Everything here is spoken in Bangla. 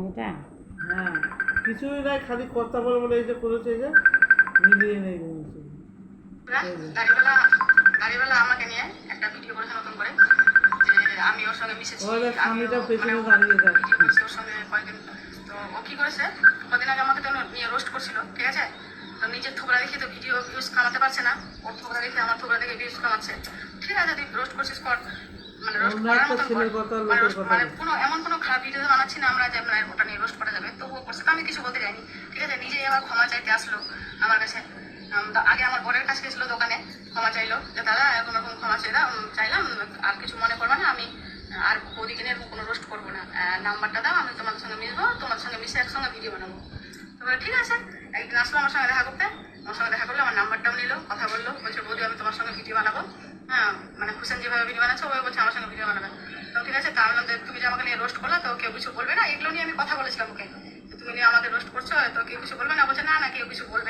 এটা হ্যাঁ, কিছুই নাই, খালি কথা বলে বলে এই যে করেছে, এই যে মিলিয়ে নেই জিনিস। গাড়িওয়ালা গাড়িওয়ালা আমাকে নিয়ে একটা ভিডিও করেছে নতুন করে, যে আমি ওর সঙ্গে মিশেছি, ওই দেখ আমি স্বামীটা মানে পেছনে ও দাঁড়িয়ে দেখ। ভিডিও করেছে ওর সঙ্গে কয়েকদিন। তো ও কি করেছে, কদিন আগে আমাকে তো নিয়ে রোস্ট করছিল, ঠিক আছে। তো নিজের থোবরা দেখে তো ভিডিও ভিউজ কামাতে পারছে না, ওর থোবরা দেখে আমার থোবরা দেখে ভিউজ কামাচ্ছে। ঠিক আছে, তুই রোস্ট করছিস কর, মানে রোস্ট অন্য করার একটা মতন কর। ছেলের কথা, মানে লোকের roast কথা মানে বলছে। কোনো এমন কোনো খারাপ ভিডিও বানাচ্ছি না আমরা যে মানে ওটা নিয়ে রোস্ট করা যাবে, তো ও করছে, তো আমি কিছু বলতে যাইনি। ঠিক আছে, নিজেই আবার ক্ষমা চাইতে আসলো আমার কাছে। আগে আমার বরের কাছে গেছিলো দোকানে, ক্ষমা চাইলো যে দাদা এরকম এরকম ক্ষমা চাইলাম, আর কিছু মনে করবে না, আমি আর বৌদিকে নিয়ে কোনো রোস্ট করবো না, নাম্বারটা দাও, আমি তোমাদের সঙ্গে মিশবো, তোমাদের সঙ্গে মিশে একসঙ্গে ভিডিও বানাবো। তো বলে ঠিক আছে। একদিন আসলো আমার সঙ্গে দেখা করতে, আমার সঙ্গে দেখা করলো, আমার নাম্বারটাও নিলো, কথা বললো, বলছে বৌদি আমি তোমার সঙ্গে ভিডিও বানাবো। হ্যাঁ, মানে হোসেন যেভাবে ভিডিও বানাচ্ছে ওই বলছে আমার সঙ্গে ভিডিও বানাবে। তো ঠিক আছে, তা আমি বললাম যে তুমি যে আমাকে নিয়ে রোস্ট করলা, তো কেউ কিছু বলবে না, এগুলো নিয়ে আমি কথা বলেছিলাম ওকে, তুমি নিয়ে আমাকে রোস্ট করছো, তো কেউ কিছু বলবে না? বলছে না না, কেউ কিছু বলবে না।